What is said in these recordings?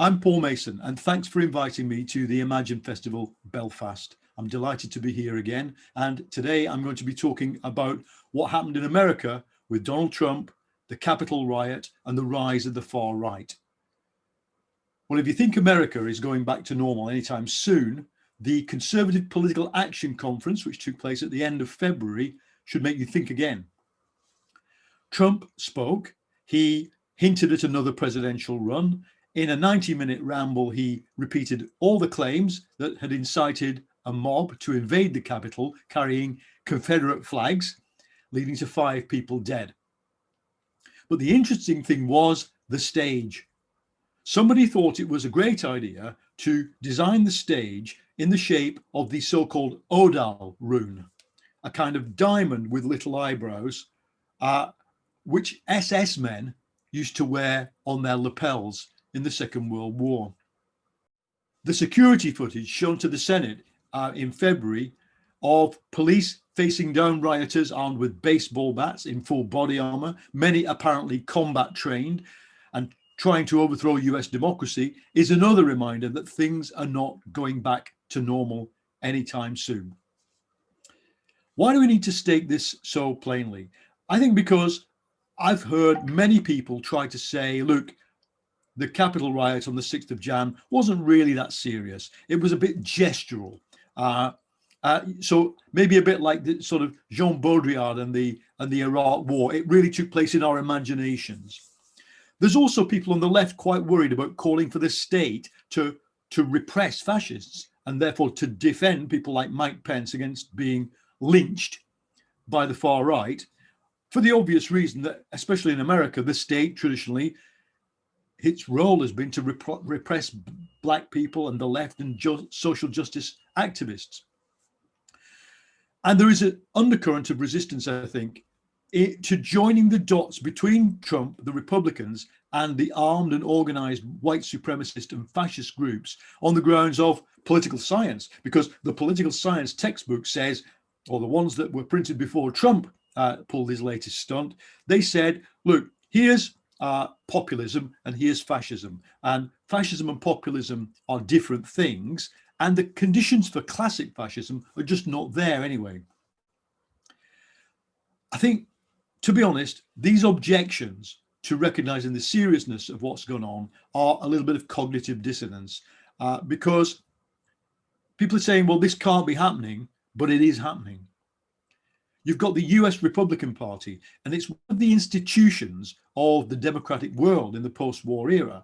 I'm Paul Mason, and thanks for inviting me to the Imagine Festival Belfast. I'm delighted to be here again, and today I'm going to be talking about what happened in America with Donald Trump, the Capitol riot, and the rise of the far right. Well, if you think America is going back to normal anytime soon, the Conservative Political Action Conference, which took place at the end of February, should make you think again. Trump spoke. He hinted at another presidential run. In a 90-minute ramble, he repeated all the claims that had incited a mob to invade the Capitol carrying Confederate flags, leading to 5 people dead. But the interesting thing was the stage. Somebody thought it was a great idea to design the stage in the shape of the so-called Odal rune, a kind of diamond with little eyebrows, which SS men used to wear on their lapels in the Second World War. The security footage shown to the Senate in February of police facing down rioters armed with baseball bats in full body armor, many apparently combat trained, and trying to overthrow US democracy is another reminder that things are not going back to normal anytime soon. Why do we need to state this so plainly? I think because I've heard many people try to say, look, the Capitol riot on the 6th of Jan wasn't really that serious. It was a bit gestural. So maybe a bit like the sort of Jean Baudrillard and the Iraq War. It really took place in our imaginations. There's also people on the left quite worried about calling for the state to repress fascists and therefore to defend people like Mike Pence against being lynched by the far right, for the obvious reason that, especially in America, the state traditionally, its role has been to repress black people and the left and social justice activists. And there is an undercurrent of resistance, I think, to joining the dots between Trump, the Republicans, and the armed and organized white supremacist and fascist groups on the grounds of political science, because the political science textbook says, or the ones that were printed before Trump pulled his latest stunt, they said, look, here's populism and here's fascism. And fascism and populism are different things. And the conditions for classic fascism are just not there anyway. I think, to be honest, these objections to recognizing the seriousness of what's going on are a little bit of cognitive dissonance, because people are saying, well, this can't be happening, but it is happening. You've got the US Republican Party, and it's one of the institutions of the democratic world in the post-war era.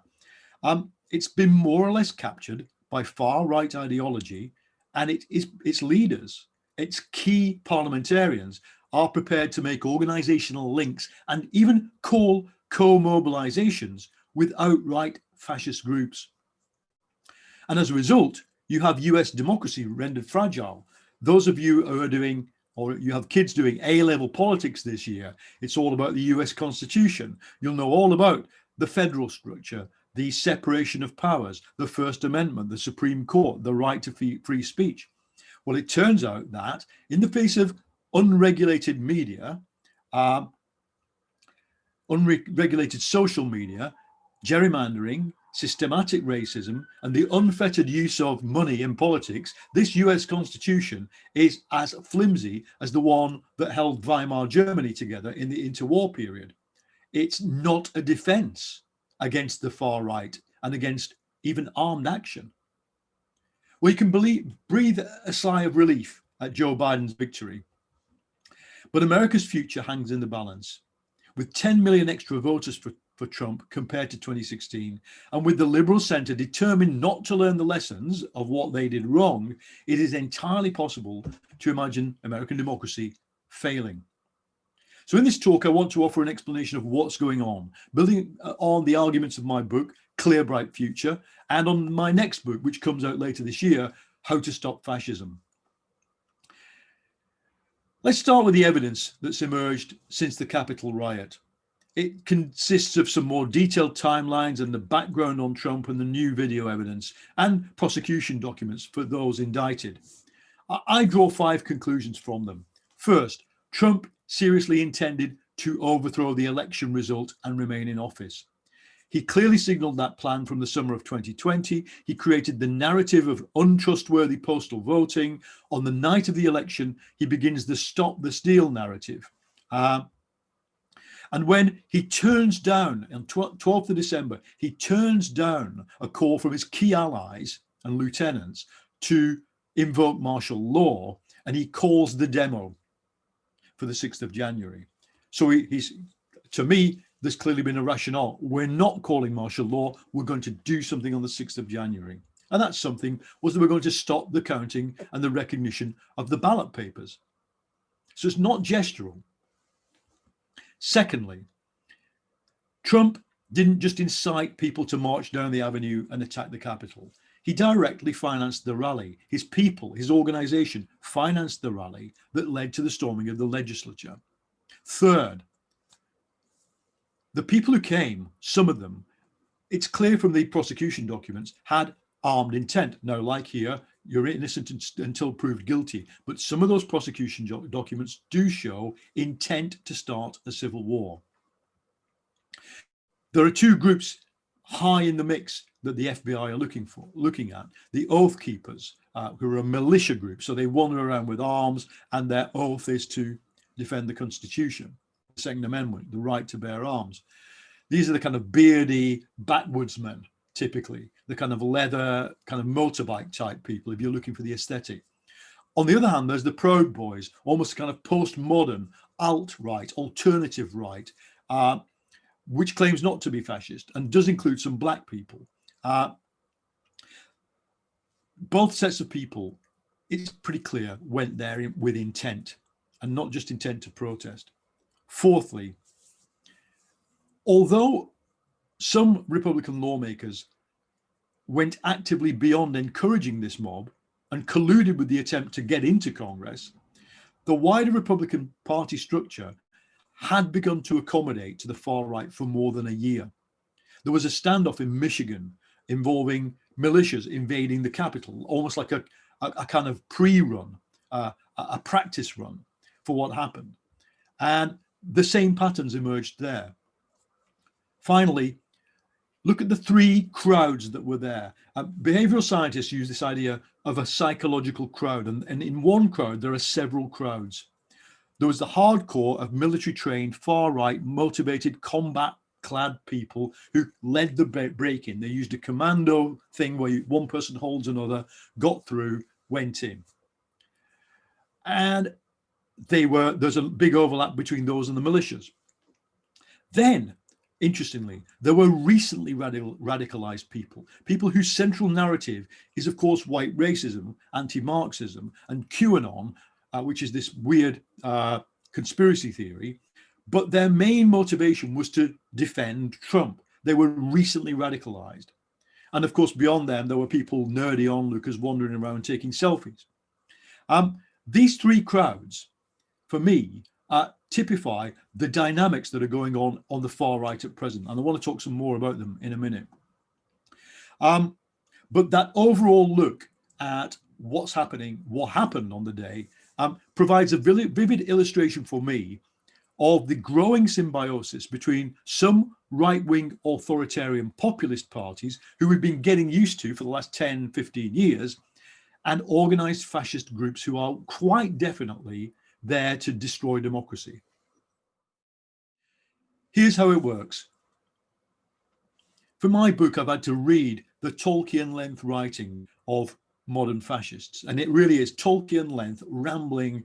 It's been more or less captured by far-right ideology, and its leaders, its key parliamentarians, are prepared to make organizational links and even call co-mobilizations with outright fascist groups. And as a result, you have US democracy rendered fragile. Those of you who are doing, or you have kids doing A-level politics this year, it's all about the US Constitution. You'll know all about the federal structure, the separation of powers, the First Amendment, the Supreme Court, the right to free speech. Well, it turns out that in the face of unregulated media, unregulated social media, gerrymandering, systematic racism, and the unfettered use of money in politics, this US Constitution is as flimsy as the one that held Weimar Germany together in the interwar period. It's not a defense against the far right and against even armed action. Well, you can breathe a sigh of relief at Joe Biden's victory. But America's future hangs in the balance. With 10 million extra voters for Trump compared to 2016, and with the Liberal Centre determined not to learn the lessons of what they did wrong, it is entirely possible to imagine American democracy failing. So in this talk, I want to offer an explanation of what's going on, building on the arguments of my book, Clear Bright Future, and on my next book, which comes out later this year, How to Stop Fascism. Let's start with the evidence that's emerged since the Capitol riot. It consists of some more detailed timelines and the background on Trump and the new video evidence and prosecution documents for those indicted. I draw 5 conclusions from them. First, Trump seriously intended to overthrow the election result and remain in office. He clearly signaled that plan from the summer of 2020. He created the narrative of untrustworthy postal voting. On the night of the election, he begins the Stop the Steal narrative. And when he turns down, on 12th of December, he turns down a call from his key allies and lieutenants to invoke martial law, and he calls the demo for the 6th of January. So he's, to me, there's clearly been a rationale. We're not calling martial law. We're going to do something on the 6th of January. And that something was that we're going to stop the counting and the recognition of the ballot papers. So it's not gestural. Secondly, Trump didn't just incite people to march down the avenue and attack the Capitol. He directly financed the rally. His people, his organization, financed the rally that led to the storming of the legislature. Third, the people who came, some of them, it's clear from the prosecution documents, had armed intent. Now, like here, you're innocent until proved guilty. But some of those prosecution documents do show intent to start a civil war. There are two groups high in the mix that the FBI are looking at. The Oath Keepers, who are a militia group. So they wander around with arms, and their oath is to defend the Constitution, the Second Amendment, the right to bear arms. These are the kind of beardy backwoodsmen, typically, the kind of leather, kind of motorbike type people, if you're looking for the aesthetic. On the other hand, there's the Proud Boys, almost kind of postmodern, alt-right, alternative right, which claims not to be fascist and does include some black people. Both sets of people, it's pretty clear, went there with intent and not just intent to protest. Fourthly, although some Republican lawmakers went actively beyond encouraging this mob and colluded with the attempt to get into Congress, the wider Republican Party structure had begun to accommodate to the far right for more than a year. There was a standoff in Michigan involving militias invading the Capitol, almost like a kind of pre-run, a practice run for what happened. And the same patterns emerged there. Finally, look at the three crowds that were there. Behavioral scientists use this idea of a psychological crowd, and in one crowd, there are several crowds. There was the hardcore of military-trained, far-right, motivated, combat-clad people who led the break-in. They used a commando thing where one person holds another, got through, went in. And there's a big overlap between those and the militias. Then, interestingly, there were recently radicalized people whose central narrative is, of course, white racism, anti-Marxism, and QAnon, which is this weird conspiracy theory. But their main motivation was to defend Trump. They were recently radicalized. And of course, beyond them, there were people, nerdy onlookers, wandering around taking selfies. These three crowds, for me, typify the dynamics that are going on the far right at present. And I want to talk some more about them in a minute. But that overall look at what's happening, what happened on the day, provides a vivid illustration for me of the growing symbiosis between some right-wing authoritarian populist parties who we've been getting used to for the last 10, 15 years, and organized fascist groups who are quite definitely there to destroy democracy. Here's how it works. For my book, I've had to read the Tolkien-length writing of modern fascists, and it really is Tolkien-length, rambling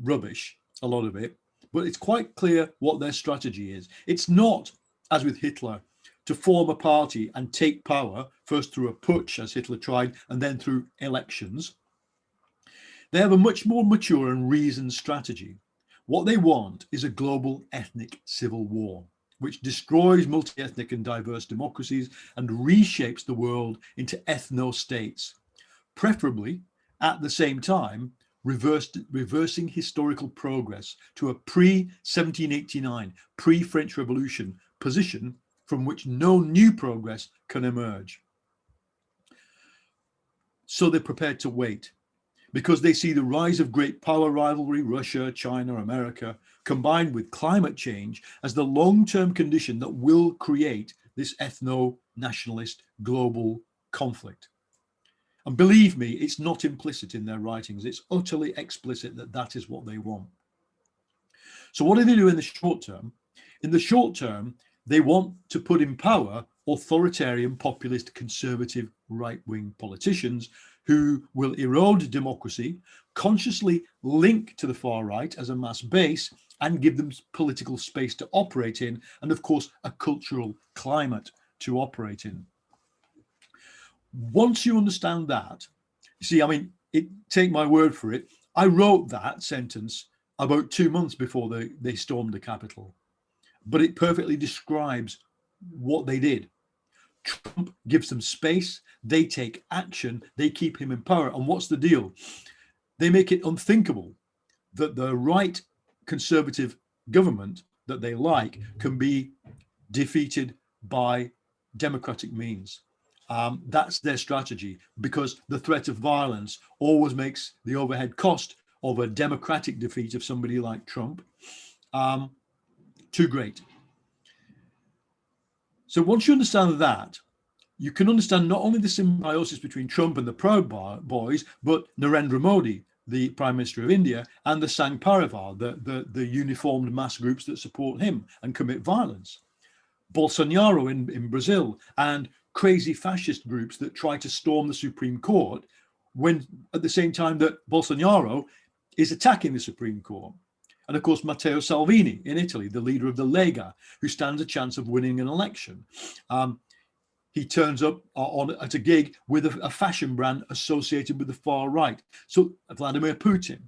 rubbish, a lot of it, but it's quite clear what their strategy is. It's not, as with Hitler, to form a party and take power, first through a putsch, as Hitler tried, and then through elections. They have a much more mature and reasoned strategy. What they want is a global ethnic civil war, which destroys multi-ethnic and diverse democracies and reshapes the world into ethno-states, preferably at the same time reversing historical progress to a pre-1789, pre-French Revolution position from which no new progress can emerge. So they're prepared to wait, because they see the rise of great power rivalry, Russia, China, America, combined with climate change as the long-term condition that will create this ethno-nationalist global conflict. And believe me, it's not implicit in their writings. It's utterly explicit that that is what they want. So what do they do in the short term? In the short term, they want to put in power authoritarian, populist, conservative, right-wing politicians who will erode democracy, consciously link to the far right as a mass base, and give them political space to operate in, and of course, a cultural climate to operate in. Once you understand that, see, I mean, take my word for it, I wrote that sentence about 2 months before they stormed the Capitol, but it perfectly describes what they did. Trump gives them space, they take action, they keep him in power. And what's the deal? They make it unthinkable that the right conservative government that they like can be defeated by democratic means. That's their strategy, because the threat of violence always makes the overhead cost of a democratic defeat of somebody like Trump too great. So once you understand that, you can understand not only the symbiosis between Trump and the Proud Boys, but Narendra Modi, the Prime Minister of India, and the Sangh Parivar, the uniformed mass groups that support him and commit violence. Bolsonaro in Brazil, and crazy fascist groups that try to storm the Supreme Court when at the same time that Bolsonaro is attacking the Supreme Court. And of course, Matteo Salvini in Italy, the leader of the Lega, who stands a chance of winning an election. He turns up at a gig with a fashion brand associated with the far right. So Vladimir Putin,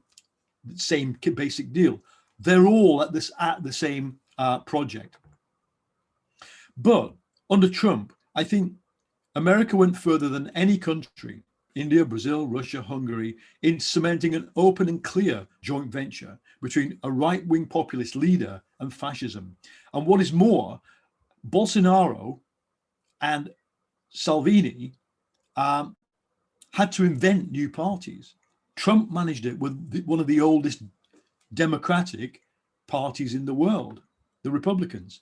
same basic deal. They're all at the same project. But under Trump, I think America went further than any country, India, Brazil, Russia, Hungary, in cementing an open and clear joint venture between a right-wing populist leader and fascism. And what is more, Bolsonaro and Salvini had to invent new parties. Trump managed it with one of the oldest democratic parties in the world, the Republicans.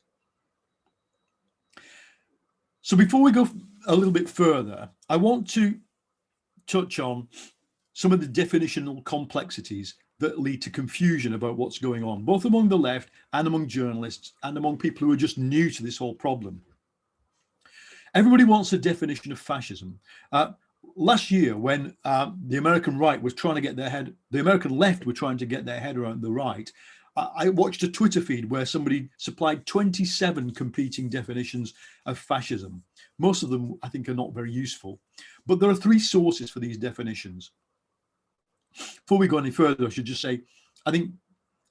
So before we go a little bit further, I want to touch on some of the definitional complexities that lead to confusion about what's going on, both among the left and among journalists and among people who are just new to this whole problem. Everybody wants a definition of fascism. Last year, when the American right was trying to get their head, the American left were trying to get their head around the right, I watched a Twitter feed where somebody supplied 27 competing definitions of fascism. Most of them, I think, are not very useful. But there are three sources for these definitions. Before we go any further, I should just say, I think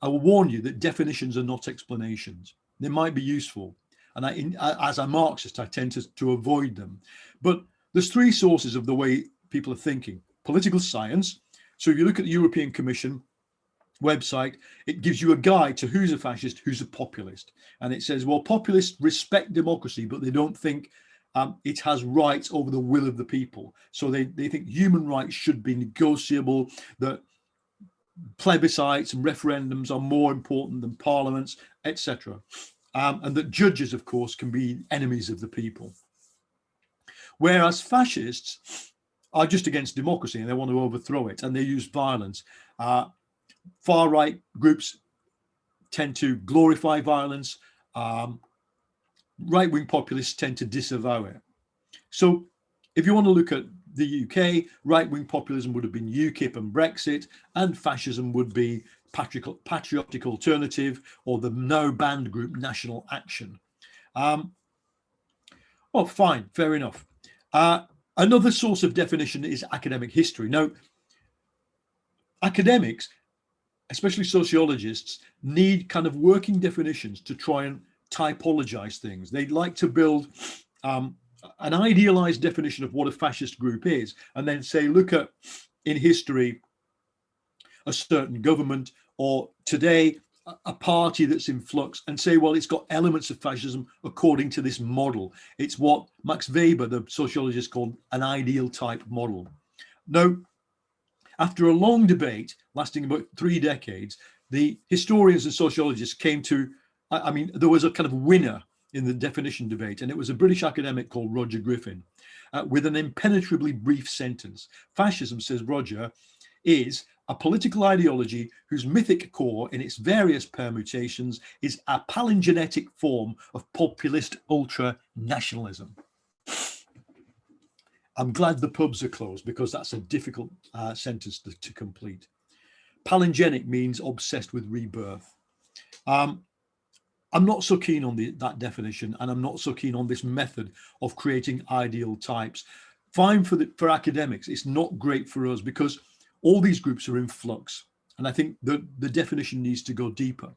I will warn you that definitions are not explanations. They might be useful. And as a Marxist, I tend to avoid them. But there's three sources of the way people are thinking. Political science. So if you look at the European Commission website, it gives you a guide to who's a fascist, who's a populist. And it says, well, populists respect democracy, but they don't think it has rights over the will of the people. So they think human rights should be negotiable, that plebiscites and referendums are more important than parliaments, etc. And that judges, of course, can be enemies of the people. Whereas fascists are just against democracy and they want to overthrow it, and they use violence. Far-right groups tend to glorify violence. Right-wing populists tend to disavow it. So if you want to look at the UK, right-wing populism would have been UKIP and Brexit, and fascism would be Patriotic Alternative, or the now banned group National Action. Well, fine, fair enough. Another source of definition is academic history. Now, academics, especially sociologists, need kind of working definitions to try and typologize things. They'd like to build an idealized definition of what a fascist group is, and then say, look at in history a certain government, or today a party that's in flux, and say, well, it's got elements of fascism according to this model. It's what Max Weber, the sociologist, called an ideal type model. Now, after a long debate lasting about 3 decades, the historians and sociologists came to, I mean, there was a kind of winner in the definition debate, and it was a British academic called Roger Griffin, with an impenetrably brief sentence. Fascism, says Roger, is a political ideology whose mythic core in its various permutations is a palingenetic form of populist ultra-nationalism. I'm glad the pubs are closed because that's a difficult sentence to complete. Palingenic means obsessed with rebirth. I'm not so keen on that definition, and I'm not so keen on this method of creating ideal types. Fine for academics, it's not great for us because all these groups are in flux, and I think the definition needs to go deeper.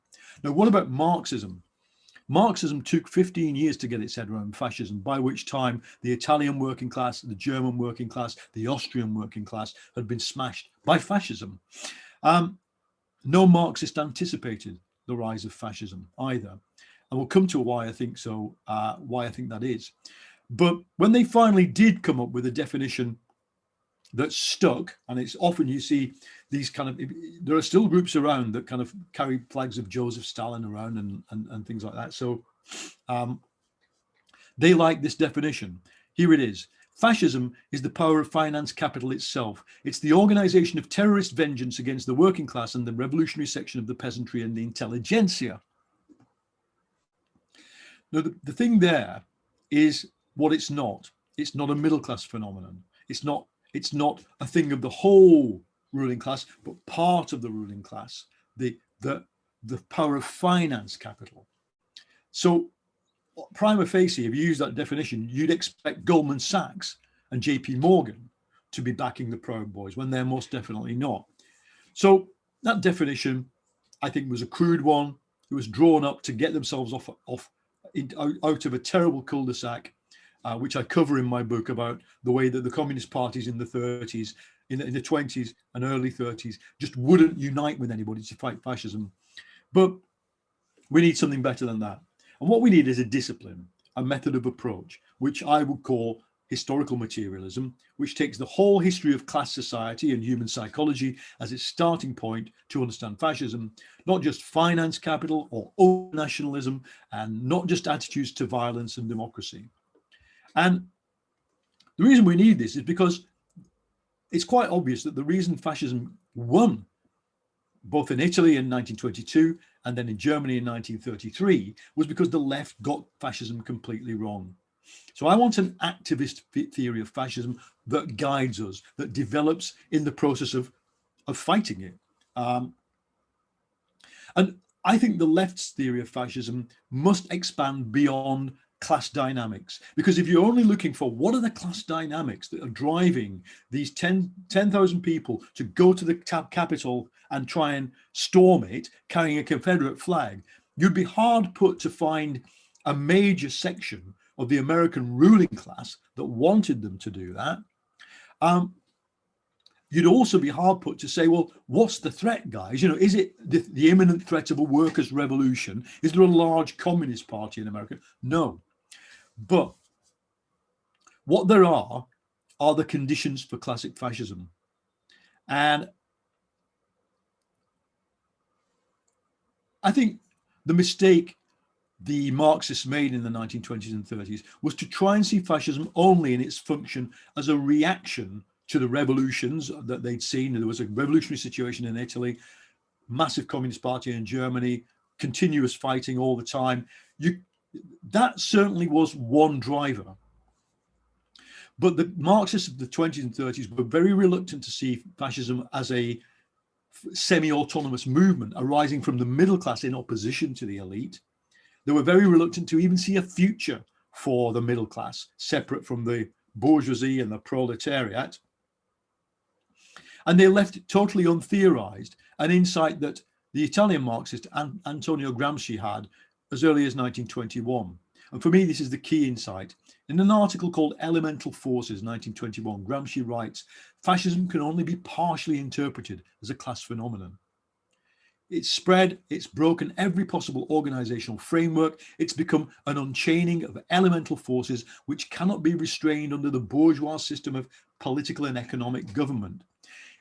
Now, what about Marxism? Marxism took 15 years to get its head around fascism, by which time the Italian working class, the German working class, the Austrian working class had been smashed by fascism. No Marxist anticipated the rise of fascism either. And we'll come to why I think so, why I think that is. But when they finally did come up with a definition that stuck, and it's often you see these kind of, there are still groups around that kind of carry flags of Joseph Stalin around and things like that. So they like this definition. Here it is. Fascism is the power of finance capital itself. It's the organization of terrorist vengeance against the working class and the revolutionary section of the peasantry and the intelligentsia. Now, the thing there is what it's not. It's not a middle class phenomenon. It's not a thing of the whole ruling class, but part of the ruling class, the power of finance capital. So prima facie, if you use that definition, you'd expect Goldman Sachs and JP Morgan to be backing the Proud Boys when they're most definitely not. So that definition, I think, was a crude one. It was drawn up to get themselves out of a terrible cul-de-sac, which I cover in my book about the way that the communist parties in the 30s, in the 20s and early 30s, just wouldn't unite with anybody to fight fascism. But we need something better than that. And what we need is a discipline, a method of approach, which I would call historical materialism, which takes the whole history of class society and human psychology as its starting point to understand fascism, not just finance capital or nationalism, and not just attitudes to violence and democracy. And the reason we need this is because it's quite obvious that the reason fascism won, both in Italy in 1922 and then in Germany in 1933, was because the left got fascism completely wrong. So I want an activist theory of fascism that guides us, that develops in the process of fighting it. And I think the left's theory of fascism must expand beyond class dynamics, because if you're only looking for what are the class dynamics that are driving these 10,000 people to go to the Capitol and try and storm it carrying a Confederate flag, you'd be hard put to find a major section of the American ruling class that wanted them to do that. You'd also be hard put to say, well, what's the threat, guys? You know, is it the imminent threat of a workers' revolution? Is there a large communist party in America? No. But what there are the conditions for classic fascism. And I think the mistake the Marxists made in the 1920s and 30s was to try and see fascism only in its function as a reaction to the revolutions that they'd seen. There was a revolutionary situation in Italy, massive communist party in Germany, continuous fighting all the time. That certainly was one driver. But the Marxists of the 20s and 30s were very reluctant to see fascism as a semi-autonomous movement arising from the middle class in opposition to the elite. They were very reluctant to even see a future for the middle class, separate from the bourgeoisie and the proletariat. And they left it totally untheorized, an insight that the Italian Marxist Antonio Gramsci had as early as 1921. And for me, this is the key insight. In an article called Elemental Forces, 1921, Gramsci writes, fascism can only be partially interpreted as a class phenomenon. It's spread, it's broken every possible organizational framework. It's become an unchaining of elemental forces which cannot be restrained under the bourgeois system of political and economic government.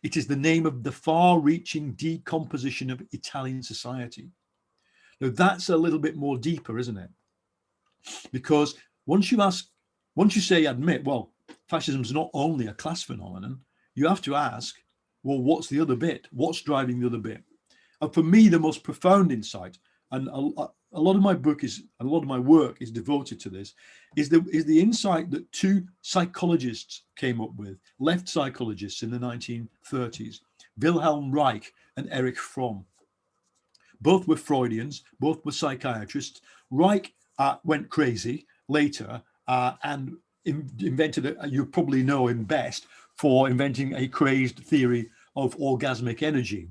It is the name of the far-reaching decomposition of Italian society. Now, that's a little bit more deeper, isn't it? because once you say admit, well, fascism is not only a class phenomenon, you have to ask, well, what's the other bit? What's driving the other bit? And for me, the most profound insight, and a lot of my book is, a lot of my work is devoted to this, is the insight that two psychologists came up with, left psychologists in the 1930s, Wilhelm Reich and Erich Fromm. Both were Freudians, both were psychiatrists. Reich went crazy later and invented, you probably know him best for inventing a crazed theory of orgasmic energy.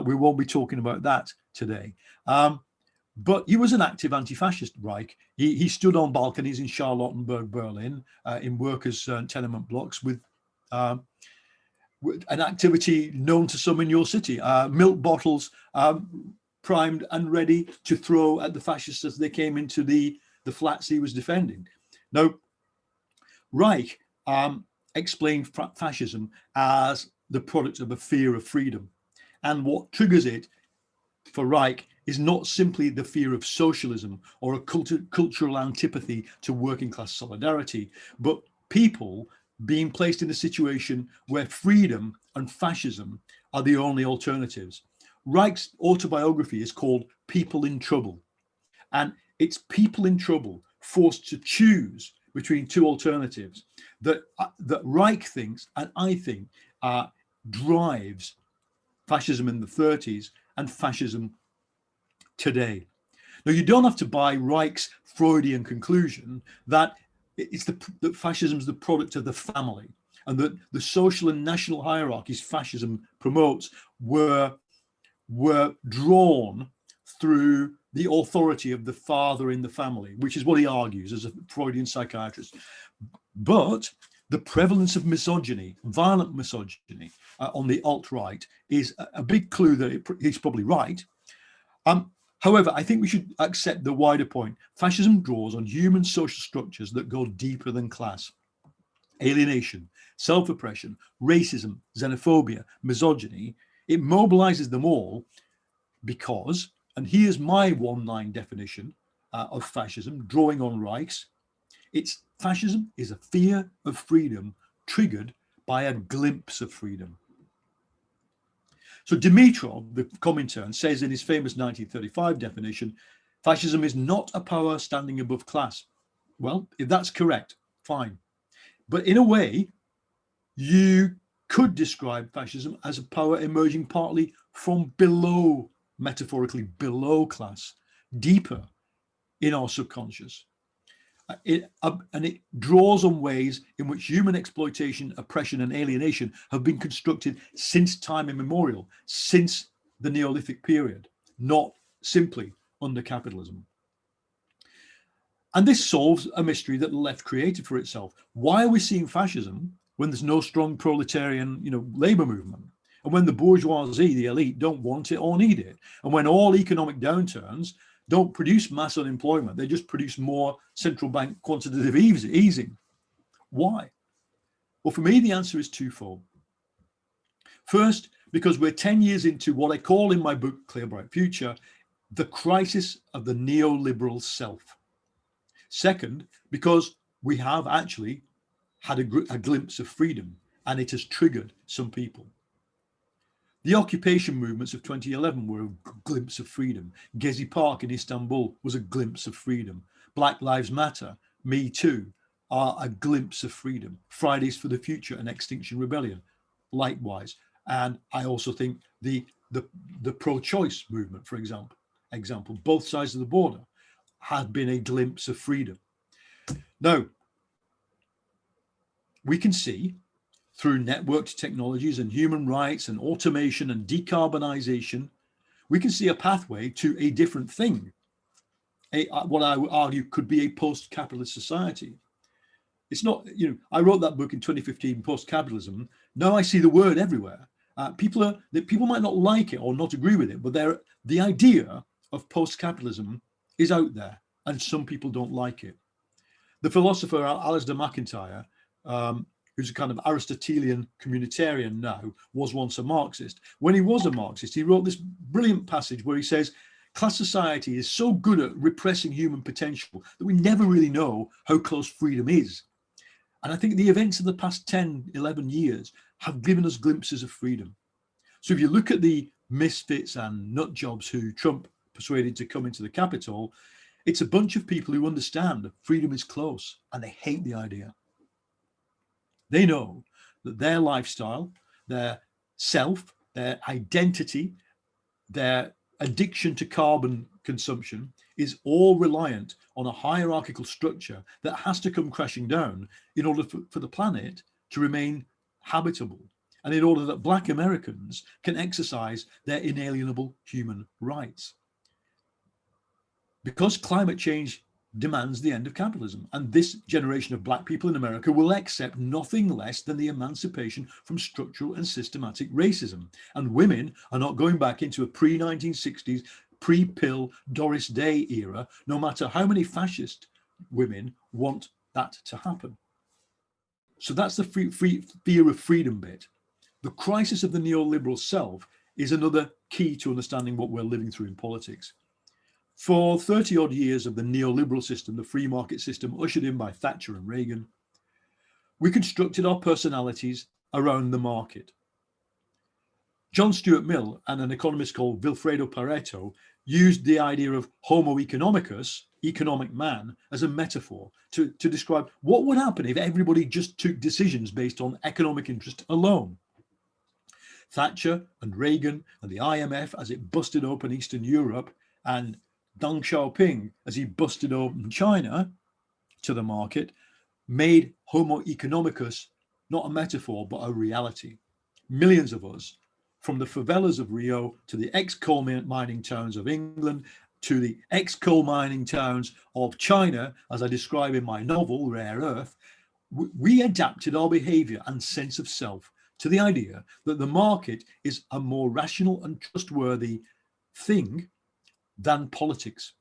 We won't be talking about that today. But he was an active anti-fascist, Reich. He stood on balconies in Charlottenburg, Berlin, in workers' tenement blocks with an activity known to some in your city, milk bottles primed and ready to throw at the fascists as they came into the flats he was defending. Now, Reich explained fascism as the product of a fear of freedom. And what triggers it for Reich is not simply the fear of socialism or a cultural antipathy to working class solidarity, but people being placed in a situation where freedom and fascism are the only alternatives. Reich's autobiography is called People in Trouble, and it's people in trouble forced to choose between two alternatives that Reich thinks, and I think, drives fascism in the 30s and fascism today. Now, you don't have to buy Reich's Freudian conclusion that that fascism is the product of the family, and that the social and national hierarchies fascism promotes were drawn through the authority of the father in the family, which is what he argues as a Freudian psychiatrist. But the prevalence of misogyny, violent misogyny, on the alt-right is a big clue that he's probably right. However, I think we should accept the wider point. Fascism draws on human social structures that go deeper than class. Alienation, self-oppression, racism, xenophobia, misogyny, it mobilizes them all because, and here's my one-line definition of fascism, drawing on Reich's, fascism is a fear of freedom triggered by a glimpse of freedom. So Dimitrov, the Comintern, says in his famous 1935 definition, fascism is not a power standing above class. Well, if that's correct, fine. But in a way, you could describe fascism as a power emerging partly from below, metaphorically below class, deeper in our subconscious. And it draws on ways in which human exploitation, oppression, and alienation have been constructed since time immemorial, since the Neolithic period, not simply under capitalism. And this solves a mystery that the left created for itself. Why are we seeing fascism when there's no strong proletarian, labor movement? And when the bourgeoisie, the elite, don't want it or need it? And when all economic downturns don't produce mass unemployment, they just produce more central bank quantitative easing. Why? Well, for me, the answer is twofold. First, because we're 10 years into what I call in my book, Clear Bright Future, the crisis of the neoliberal self. Second, because we have actually had a glimpse of freedom, and it has triggered some people. The occupation movements of 2011 were a glimpse of freedom. Gezi Park in Istanbul was a glimpse of freedom. Black Lives Matter, Me Too, are a glimpse of freedom. Fridays for the Future and Extinction Rebellion, likewise. And I also think the pro-choice movement, for example, both sides of the border, have been a glimpse of freedom. Now, we can see through networked technologies and human rights and automation and decarbonization, we can see a pathway to a different thing. What I would argue could be a post-capitalist society. It's not, I wrote that book in 2015, Post-Capitalism. Now I see the word everywhere. People might not like it or not agree with it, but the idea of post-capitalism is out there, and some people don't like it. The philosopher Alasdair MacIntyre, who's a kind of Aristotelian communitarian now, was once a Marxist. When he was a Marxist, he wrote this brilliant passage where he says, Class society is so good at repressing human potential that we never really know how close freedom is. And I think the events of the past 10, 11 years have given us glimpses of freedom. So if you look at the misfits and nut jobs who Trump persuaded to come into the Capitol, it's a bunch of people who understand that freedom is close and they hate the idea. They know that their lifestyle, their self, their identity, their addiction to carbon consumption is all reliant on a hierarchical structure that has to come crashing down in order for the planet to remain habitable, and in order that Black Americans can exercise their inalienable human rights. Because climate change demands the end of capitalism, and this generation of Black people in America will accept nothing less than the emancipation from structural and systematic racism. And women are not going back into a pre-1960s, pre-pill Doris Day era, no matter how many fascist women want that to happen. So that's the fear of freedom bit. The crisis of the neoliberal self is another key to understanding what we're living through in politics. For 30 odd years of the neoliberal system, the free market system ushered in by Thatcher and Reagan, we constructed our personalities around the market. John Stuart Mill and an economist called Vilfredo Pareto used the idea of homo economicus, economic man, as a metaphor to describe what would happen if everybody just took decisions based on economic interest alone. Thatcher and Reagan and the IMF as it busted open Eastern Europe, and Deng Xiaoping as he busted open China to the market, made homo economicus not a metaphor but a reality. Millions of us, from the favelas of Rio to the ex-coal mining towns of England to the ex-coal mining towns of China, as I describe in my novel Rare Earth, we adapted our behavior and sense of self to the idea that the market is a more rational and trustworthy thing than politics.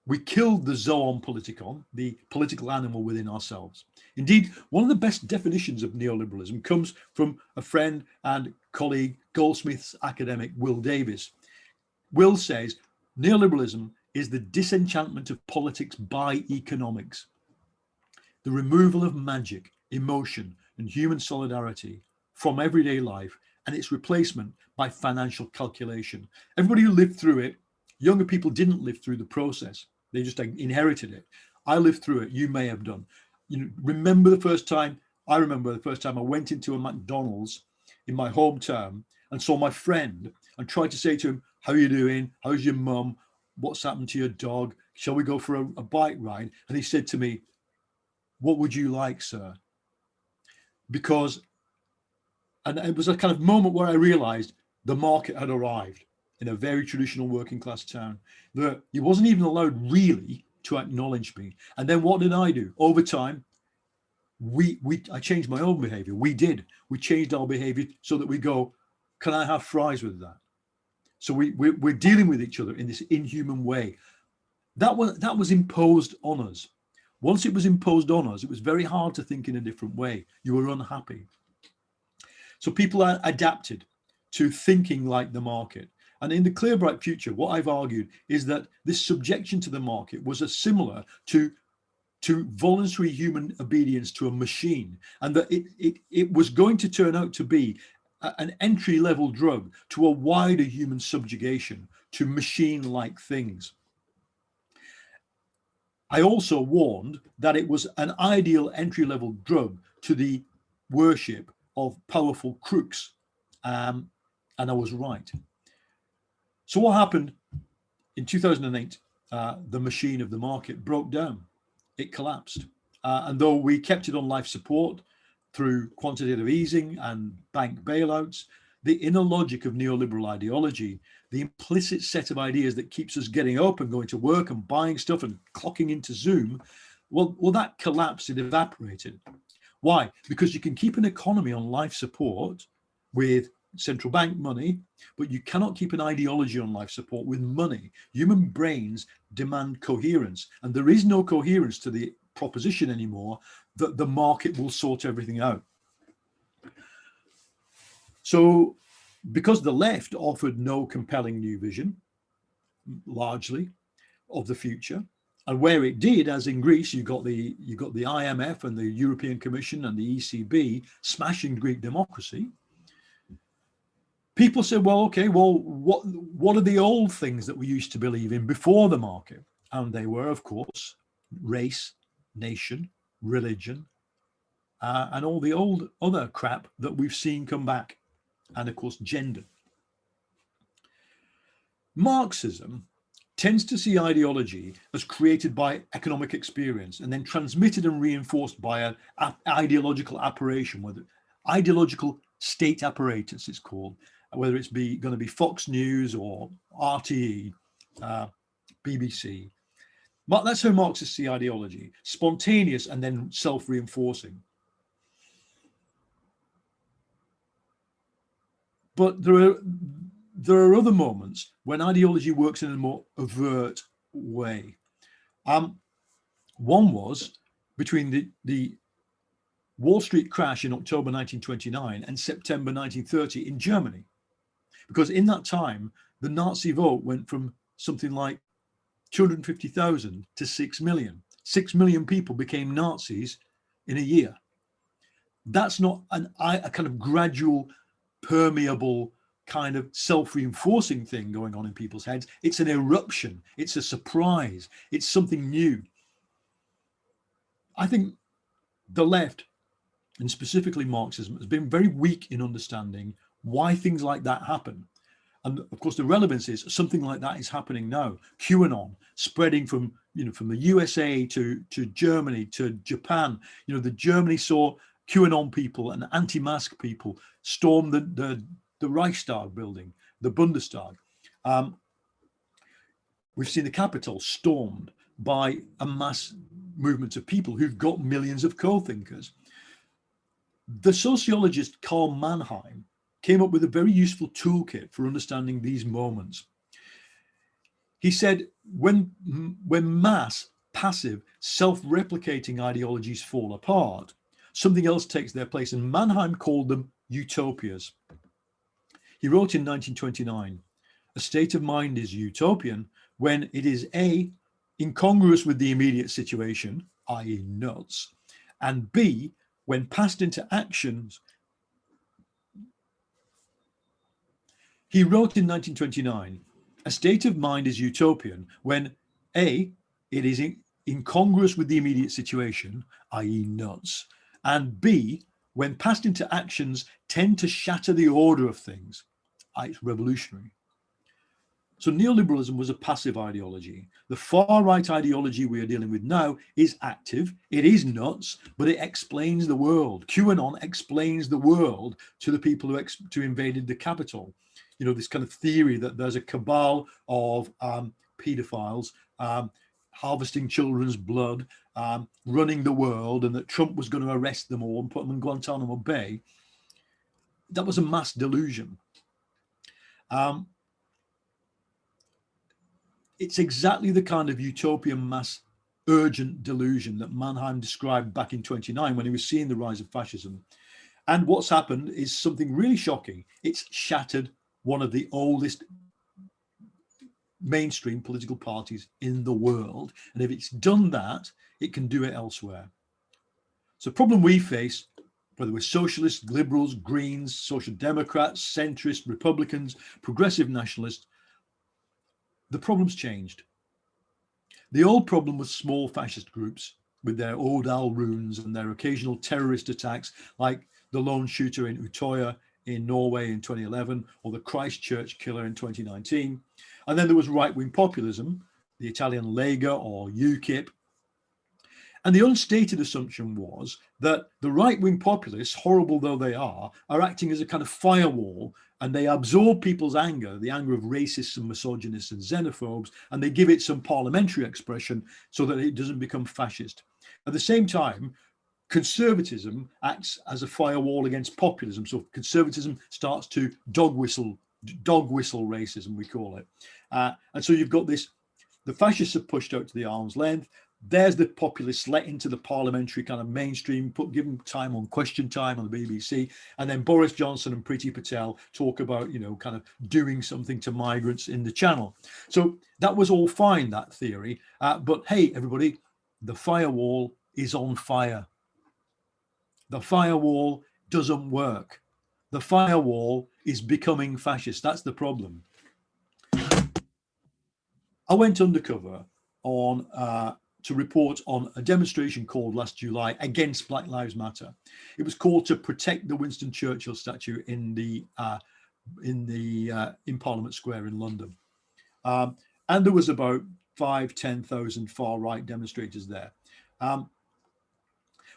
We killed the zoon politikon, the political animal within ourselves. Indeed, one of the best definitions of neoliberalism comes from a friend and colleague, Goldsmiths academic Will Davis. Will says, neoliberalism is the disenchantment of politics by economics, the removal of magic, emotion, and human solidarity from everyday life, and its replacement by financial calculation. Everybody who lived through it, younger people didn't live through the process. They just inherited it. I lived through it. You may have done. Remember the first time? I remember the first time I went into a McDonald's in my hometown and saw my friend and tried to say to him, how are you doing? How's your mum? What's happened to your dog? Shall we go for a bike ride? And he said to me, what would you like, sir? And it was a kind of moment where I realized the market had arrived in a very traditional working class town, that he wasn't even allowed really to acknowledge me. And then what did I do? Over time, I changed my own behavior. We changed our behavior so that we go, can I have fries with that? So we're dealing with each other in this inhuman way. That was imposed on us. Once it was imposed on us, it was very hard to think in a different way. You were unhappy. So people are adapted to thinking like the market. And in the Clear Bright Future, what I've argued is that this subjection to the market was similar to voluntary human obedience to a machine, and that it was going to turn out to be an entry-level drug to a wider human subjugation to machine-like things. I also warned that it was an ideal entry-level drug to the worship of powerful crooks, and I was right. So what happened in 2008? The machine of the market broke down. It collapsed. And though we kept it on life support through quantitative easing and bank bailouts, the inner logic of neoliberal ideology, the implicit set of ideas that keeps us getting up and going to work and buying stuff and clocking into Zoom, well, that collapsed, it evaporated. Why? Because you can keep an economy on life support with central bank money, but you cannot keep an ideology on life support with money. Human brains demand coherence, and there is no coherence to the proposition anymore that the market will sort everything out. So because the left offered no compelling new vision, largely, of the future. And where it did, as in Greece, you got the IMF and the European Commission and the ECB smashing Greek democracy. People said, well, okay, well, what are the old things that we used to believe in before the market? And they were, of course, race, nation, religion, and all the old other crap that we've seen come back. And of course, gender. Marxism tends to see ideology as created by economic experience and then transmitted and reinforced by an ideological apparatus, whether ideological state apparatus it's called, whether it's going to be Fox News or RTE, BBC. But that's how Marxists see ideology: spontaneous and then self-reinforcing. But there are other moments when ideology works in a more overt way. One was between the Wall Street crash in October 1929 and September 1930 in Germany, because in that time, the Nazi vote went from something like 250,000 to 6 million. 6 million people became Nazis in a year. That's not a kind of gradual, permeable, kind of self-reinforcing thing going on in people's heads. It's an eruption. It's a surprise. It's something new. I think the left, and specifically Marxism, has been very weak in understanding why things like that happen. And of course, the relevance is something like that is happening now. QAnon spreading from the USA to Germany to Japan. The Germany saw QAnon people and anti-mask people storm the Reichstag building, the Bundestag. We've seen the Capitol stormed by a mass movement of people who've got millions of co-thinkers. The sociologist Karl Mannheim came up with a very useful toolkit for understanding these moments. He said, when mass, passive, self-replicating ideologies fall apart, something else takes their place, and Mannheim called them utopias. He wrote in 1929, a state of mind is utopian when it is A, incongruous with the immediate situation, i.e. nuts, and B, when passed into actions. He wrote in 1929, a state of mind is utopian when A, it is incongruous with the immediate situation, i.e. nuts, and B, when passed into actions, tend to shatter the order of things, i.e. revolutionary. So neoliberalism was a passive ideology. The far-right ideology we are dealing with now is active. It is nuts, but it explains the world. QAnon explains the world to the people who invaded the Capitol. This kind of theory that there's a cabal of pedophiles harvesting children's blood, running the world, and that Trump was going to arrest them all and put them in Guantanamo Bay. That was a mass delusion. It's exactly the kind of utopian mass urgent delusion that Mannheim described back in 1929 when he was seeing the rise of fascism. And what's happened is something really shocking. It's shattered one of the oldest mainstream political parties in the world. And if it's done that, it can do it elsewhere. So the problem we face, whether we're socialists, liberals, Greens, social democrats, centrists, Republicans, progressive nationalists, the problem's changed. The old problem was small fascist groups with their Odal runes and their occasional terrorist attacks, like the lone shooter in Utøya in Norway in 2011, or the Christchurch killer in 2019. And then there was right-wing populism, the Italian Lega or UKIP. And the unstated assumption was that the right-wing populists, horrible though they are acting as a kind of firewall, and they absorb people's anger, the anger of racists and misogynists and xenophobes, and they give it some parliamentary expression so that it doesn't become fascist. At the same time, conservatism acts as a firewall against populism. So conservatism starts to dog whistle racism, we call it. And so you've got this, the fascists have pushed out to the arm's length. there's the populists let into the parliamentary kind of mainstream, give them time on Question Time on the BBC, and then Boris Johnson and Priti Patel talk about, kind of doing something to migrants in the Channel. So that was all fine, that theory. But hey, everybody, the firewall is on fire. The firewall doesn't work. The firewall is becoming fascist. That's the problem. I went undercover on to report on a demonstration called last July against Black Lives Matter. It was called to protect the Winston Churchill statue in Parliament Square in London, and there was about 5,000-10,000 far-right demonstrators there.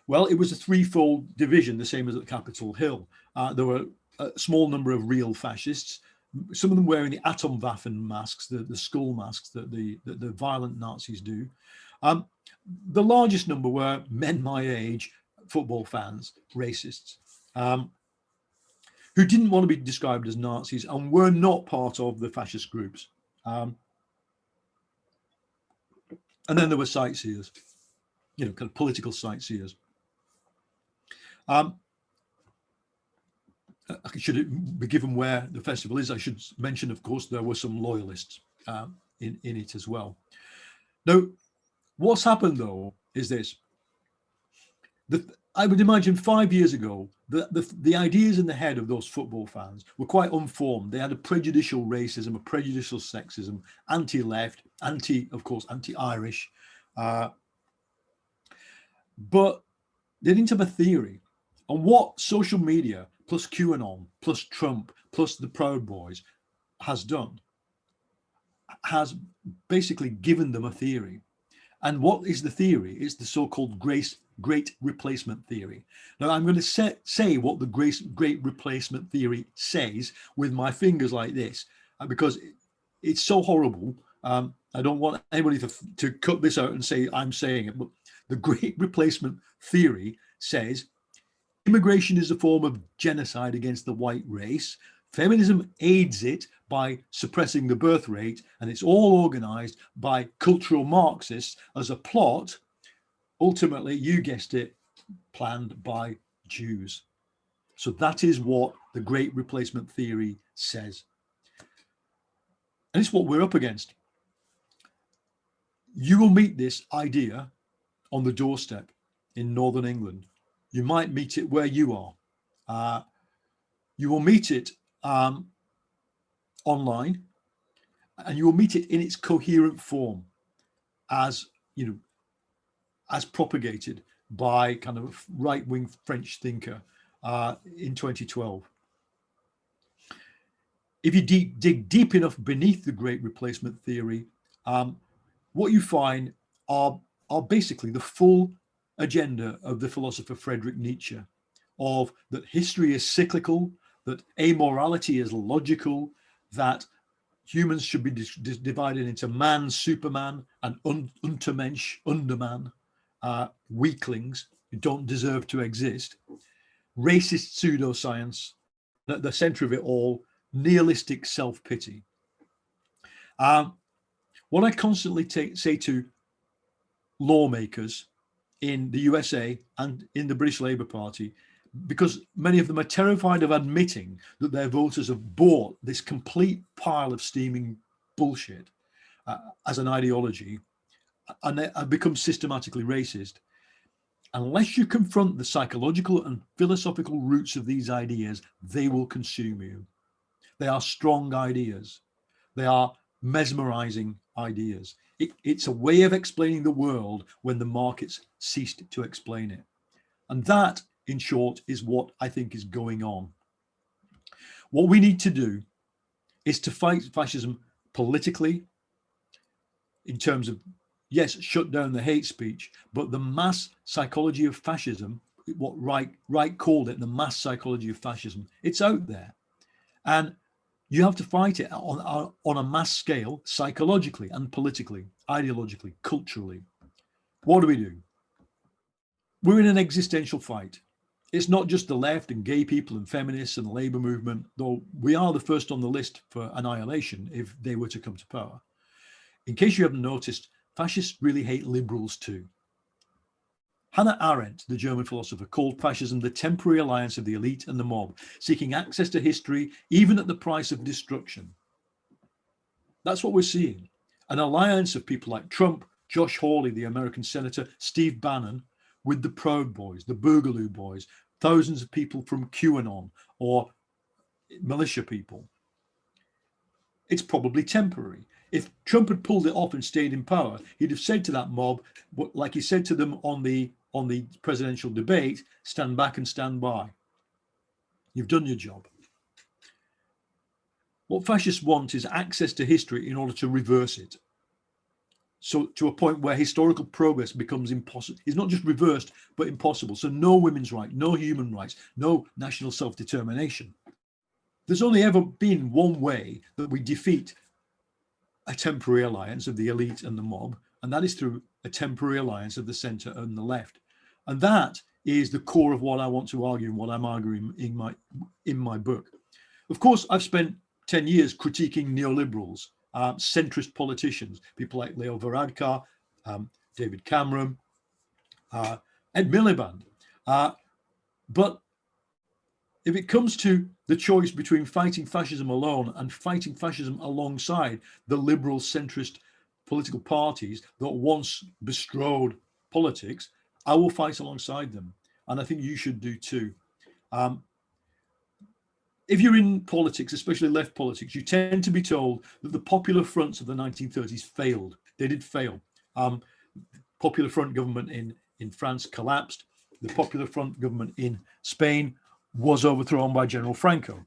Well, it was a threefold division, the same as at Capitol Hill. There were a small number of real fascists, some of them wearing the Atomwaffen masks, the skull masks that the violent Nazis do. The largest number were men my age, football fans, racists, who didn't want to be described as Nazis and were not part of the fascist groups. And then there were sightseers, kind of political sightseers. I should be given where the festival is. I should mention, of course, there were some loyalists in it as well. Now, what's happened, though, is this. I would imagine 5 years ago, the ideas in the head of those football fans were quite unformed. They had a prejudicial racism, a prejudicial sexism, anti-left, of course, anti-Irish. But they didn't have a theory. And what social media, plus QAnon, plus Trump, plus the Proud Boys has done, has basically given them a theory. And what is the theory? It's the so-called great replacement theory. Now, I'm going to say what the great replacement theory says with my fingers like this, because it's so horrible. I don't want anybody to cut this out and say I'm saying it, but the great replacement theory says immigration is a form of genocide against the white race. Feminism aids it by suppressing the birth rate, and it's all organized by cultural Marxists as a plot, ultimately, you guessed it, planned by Jews. So that is what the great replacement theory says. And it's what we're up against. You will meet this idea on the doorstep in Northern England. You might meet it where you are. You will meet it online, and you will meet it in its coherent form as propagated by kind of a right-wing French thinker in 2012. If you dig deep enough beneath the great replacement theory, what you find are basically the full agenda of the philosopher Friedrich Nietzsche, of that history is cyclical, that amorality is logical, that humans should be divided into man, Superman, and Untermensch, Underman, weaklings who don't deserve to exist, racist pseudoscience, at the center of it all, nihilistic self-pity. What I constantly say to lawmakers in the USA and in the British Labour Party, because many of them are terrified of admitting that their voters have bought this complete pile of steaming bullshit as an ideology, and they have become systematically racist. Unless you confront the psychological and philosophical roots of these ideas, they will consume you. They are strong ideas. They are mesmerizing ideas. It's a way of explaining the world when the markets ceased to explain it. And that, in short, is what I think is going on. What we need to do is to fight fascism politically, in terms of, yes, shut down the hate speech, but the mass psychology of fascism, what Reich called it, the mass psychology of fascism, it's out there. And you have to fight it on a mass scale, psychologically and politically, ideologically, culturally. What do? We're in an existential fight. It's not just the left and gay people and feminists and the labor movement, though we are the first on the list for annihilation if they were to come to power. In case you haven't noticed, Fascists really hate liberals too. Hannah Arendt, the German philosopher, called fascism the temporary alliance of the elite and the mob, seeking access to history even at the price of destruction. That's what we're seeing. An alliance of people like Trump, Josh Hawley, the American senator, Steve Bannon, with the Proud Boys, the Boogaloo Boys, thousands of people from QAnon or militia people. It's probably temporary. If Trump had pulled it off and stayed in power, he'd have said to that mob, like he said to them on the presidential debate, stand back and stand by. You've done your job. What fascists want is access to history in order to reverse it. So to a point where historical progress becomes impossible. It's not just reversed, but impossible. So no women's rights, no human rights, no national self-determination. There's only ever been one way that we defeat a temporary alliance of the elite and the mob, and that is through a temporary alliance of the centre and the left. And that is the core of what I want to argue and what I'm arguing in my book. Of course, I've spent 10 years critiquing neoliberals, centrist politicians, people like Leo Varadkar, David Cameron, Ed Miliband. But if it comes to the choice between fighting fascism alone and fighting fascism alongside the liberal centrist political parties that once bestrode politics, I will fight alongside them. And I think you should do too. If you're in politics, especially left politics, you tend to be told that the Popular Fronts of the 1930s failed. They did fail. Popular Front government in France collapsed. The Popular Front government in Spain was overthrown by General Franco.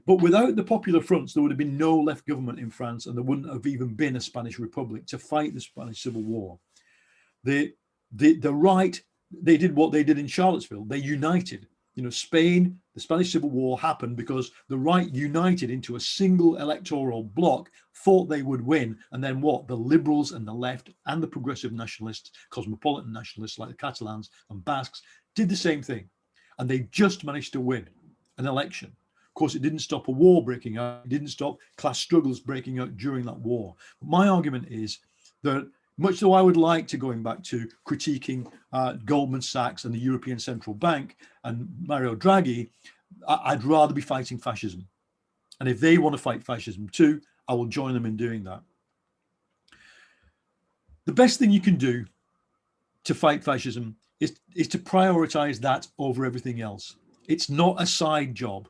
But without the Popular Fronts, there would have been no left government in France, and there wouldn't have even been a Spanish Republic to fight the Spanish Civil War. The right, they did what they did in Charlottesville. They united. Spain, the Spanish Civil War happened because the right united into a single electoral bloc, thought they would win. And then what? The liberals and the left and the progressive nationalists, cosmopolitan nationalists like the Catalans and Basques, did the same thing. And they just managed to win an election. Of course, it didn't stop a war breaking out. It didn't stop class struggles breaking out during that war. But my argument is that much though I would like to, going back to critiquing Goldman Sachs and the European Central Bank and Mario Draghi, I'd rather be fighting fascism. And if they want to fight fascism too, I will join them in doing that. The best thing you can do to fight fascism is to prioritize that over everything else. It's not a side job.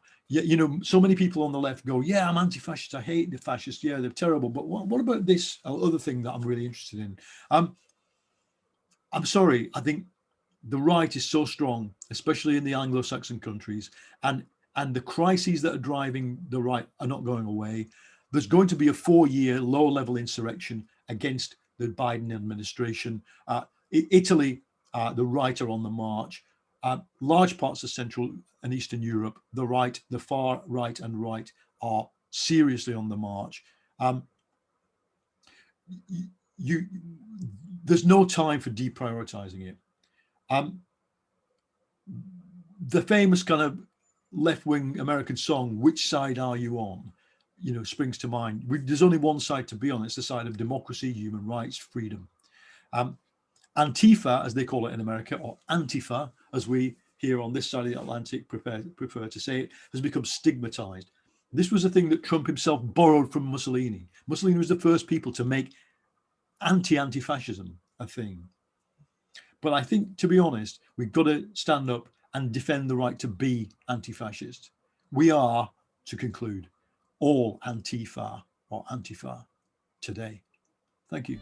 So many people on the left go, yeah, I'm anti-fascist. I hate the fascists. Yeah, they're terrible. But what about this other thing that I'm really interested in? I'm sorry. I think the right is so strong, especially in the Anglo-Saxon countries, and the crises that are driving the right are not going away. There's going to be a 4-year low-level insurrection against the Biden administration. Italy, the right are on the march. Large parts of Central and Eastern Europe, the right, the far right and right are seriously on the march. There's no time for deprioritizing it. The famous kind of left-wing American song, "Which Side Are You On?" springs to mind. There's only one side to be on. It's the side of democracy, human rights, freedom. Antifa, as they call it in America, or Antifa, as we here on this side of the Atlantic prefer to say it, has become stigmatized. This was a thing that Trump himself borrowed from Mussolini. Mussolini was the first people to make anti-fascism a thing. But I think, to be honest, we've got to stand up and defend the right to be anti-fascist. We are, to conclude, all Antifa or Antifa today. Thank you.